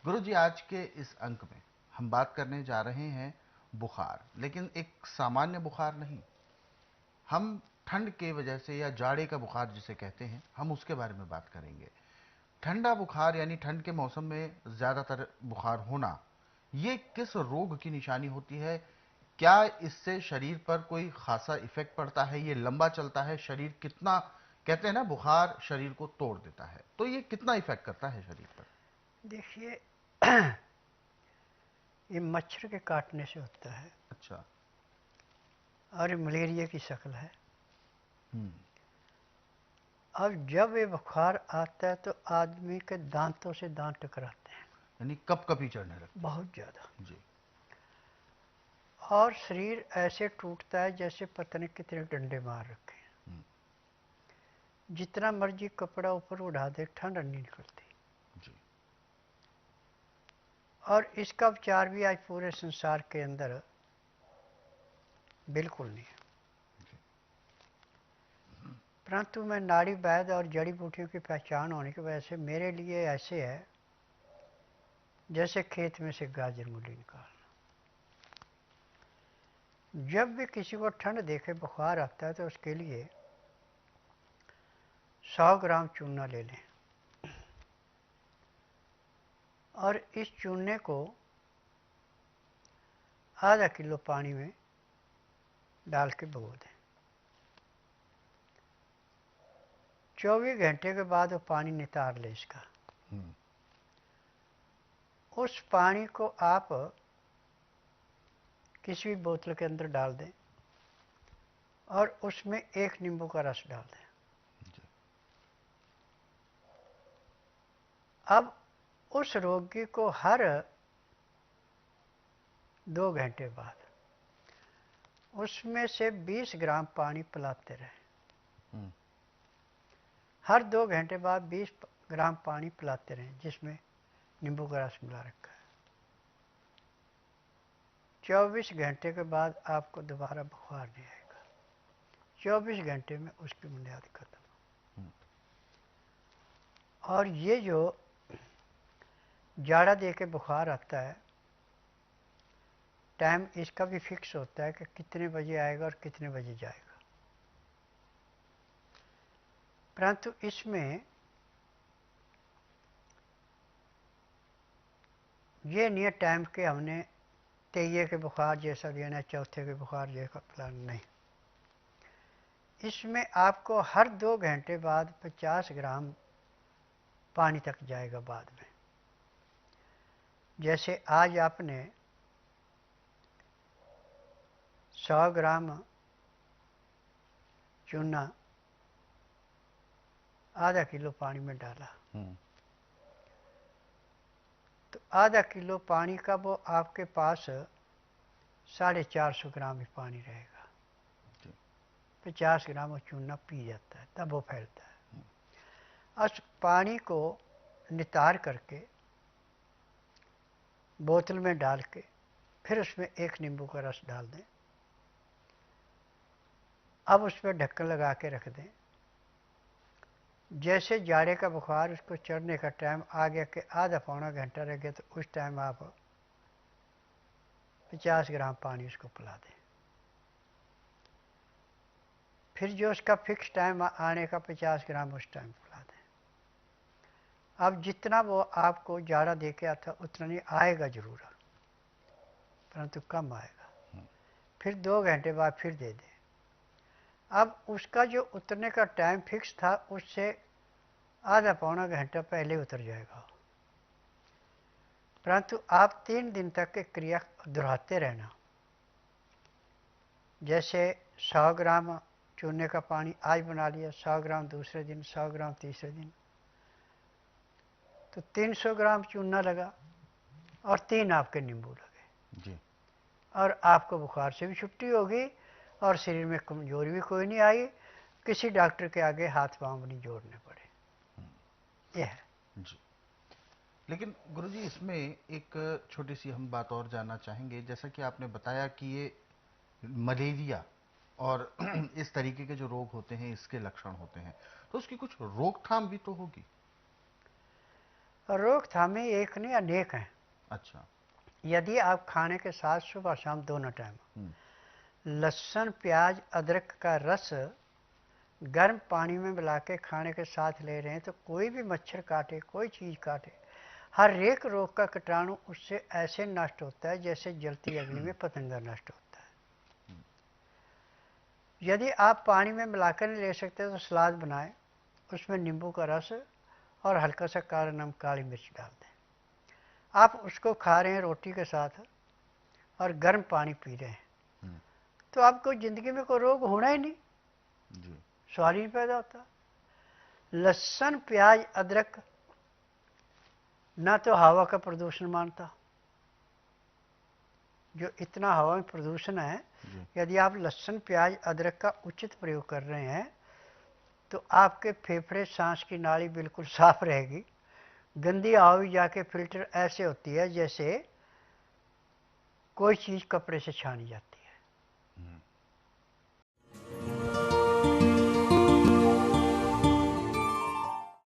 गुरुजी, आज के इस अंक में हम बात करने जा रहे हैं बुखार, लेकिन एक सामान्य बुखार नहीं। हम ठंड के वजह से या जाड़े का बुखार जिसे कहते हैं, हम उसके बारे में बात करेंगे। ठंडा बुखार यानी ठंड के मौसम में ज़्यादातर बुखार होना, ये किस रोग की निशानी होती है? क्या इससे शरीर पर कोई खासा इफेक्ट पड़ता है? ये लंबा चलता है? शरीर कितना, कहते हैं ना बुखार शरीर को तोड़ देता है, तो ये कितना इफेक्ट करता है शरीर पर? देखिए, ये मच्छर के काटने से होता है अच्छा। और ये मलेरिया की शक्ल है। हम्म। और जब ये बुखार आता है तो आदमी के दांतों से दांत टकराते हैं, यानी कप कपी चढ़ने लगती बहुत ज़्यादा। है जी। और शरीर ऐसे टूटता है जैसे पता नहीं कितने डंडे मार रखे हैं। हम्म। जितना मर्जी कपड़ा ऊपर उड़ा दे, ठंड नहीं निकलती। जी। और इसका उपचार भी आज पूरे संसार के अंदर बिल्कुल नहीं है। जी। परंतु मैं नाड़ी वैद्य और जड़ी बूटियों की पहचान होने की वजह से मेरे लिए ऐसे है जैसे खेत में से गाजर मूली निकालना। जब भी किसी को ठंड देखे बुखार आता है तो उसके लिए 100 ग्राम चूना ले लें और इस चूने को आधा किलो पानी में डाल के भिगो दें। 24 घंटे के बाद वो पानी नितार लें इसका। हम्म। उस पानी को आप किसी भी बोतल के अंदर डाल दें और उसमें 1 नींबू का रस डाल दें। जी। अब उस रोगी को हर 2 घंटे बाद उसमें से 20 ग्राम पानी पिलाते रहें। हम्म। हर 2 घंटे बाद 20 ग्राम पानी पिलाते रहें जिसमें नींबू का रस मिला रखा है। 24 घंटे के बाद आपको दोबारा बुखार नहीं आएगा। 24 घंटे में उसकी बुनियाद खत्म। हम्म। और ये जो जाड़ा दे के बुखार आता है, टाइम इसका भी फिक्स होता है कि कितने बजे आएगा और कितने बजे जाएगा। परंतु इसमें ये नहीं है टाइम के हमने तेईये के बुखार जैसा लेना है, चौथे के बुखार जैसा प्लान नहीं। इसमें आपको हर 2 घंटे बाद 50 ग्राम पानी तक जाएगा बाद में। जैसे आज आपने 100 ग्राम चूना आधा किलो पानी में डाला, हम्म। तो आधा किलो पानी का वो आपके पास 450 ग्राम ही पानी रहेगा। जी। 50 ग्राम वो चूना पी जाता है, तब वो फैलता है। उस पानी को नितार करके बोतल में डाल के फिर उसमें 1 नींबू का रस डाल दें। अब उस पर ढक्कन लगा के रख दें। जैसे जाड़े का बुखार उसको चढ़ने का टाइम आ गया कि आधा पौना घंटा रह गया, तो उस टाइम आप 50 ग्राम पानी उसको पिला दें। फिर जो उसका फिक्स टाइम आने का 50 ग्राम उस टाइम पिला दें। अब जितना वो आपको जाड़ा दे के आता उतना नहीं आएगा ज़रूर, परंतु कम आएगा। फिर 2 घंटे बाद फिर दे दें। अब उसका जो उतरने का टाइम फिक्स था उससे आधा पौना घंटा पहले उतर जाएगा। परंतु आप 3 दिन तक के क्रिया दोहराते रहना। जैसे 100 ग्राम चूने का पानी आज बना लिया, 100 ग्राम दूसरे दिन, 100 ग्राम तीसरे दिन, तो 300 ग्राम चूना लगा और 3 आपके नींबू लगे। जी। और आपको बुखार से भी छुट्टी होगी और शरीर में कमजोरी भी कोई नहीं आई। किसी डॉक्टर के आगे हाथ पांव नहीं जोड़ने पड़े। यह है। जी। लेकिन गुरुजी, इसमें एक छोटी सी हम बात और जानना चाहेंगे। जैसा कि आपने बताया कि ये मलेरिया और इस तरीके के जो रोग होते हैं इसके लक्षण होते हैं, तो उसकी कुछ रोकथाम भी तो होगी। रोकथामें एक नहीं अनेक हैं। अच्छा। यदि आप खाने के साथ सुबह शाम दोनों टाइम लहसुन प्याज अदरक का रस गर्म पानी में मिला के खाने के साथ ले रहे हैं तो कोई भी मच्छर काटे, कोई चीज़ काटे, हर एक रोग का कीटाणु उससे ऐसे नष्ट होता है जैसे जलती अग्नि में पतंगा नष्ट होता है। यदि आप पानी में मिलाकर नहीं ले सकते तो सलाद बनाएं, उसमें नींबू का रस और हल्का सा काला नमक काली मिर्च डाल दें। आप उसको खा रहे हैं रोटी के साथ और गर्म पानी पी रहे हैं तो आपको ज़िंदगी में कोई रोग होना ही नहीं, सवाल ही नहीं पैदा होता। लहसुन प्याज अदरक ना तो हवा का प्रदूषण मानता, जो इतना हवा में प्रदूषण है, यदि आप लहसुन प्याज अदरक का उचित प्रयोग कर रहे हैं तो आपके फेफड़े सांस की नाली बिल्कुल साफ रहेगी। गंदी हवा भी जाके फिल्टर ऐसे होती है जैसे कोई चीज़ कपड़े से छानी जाती।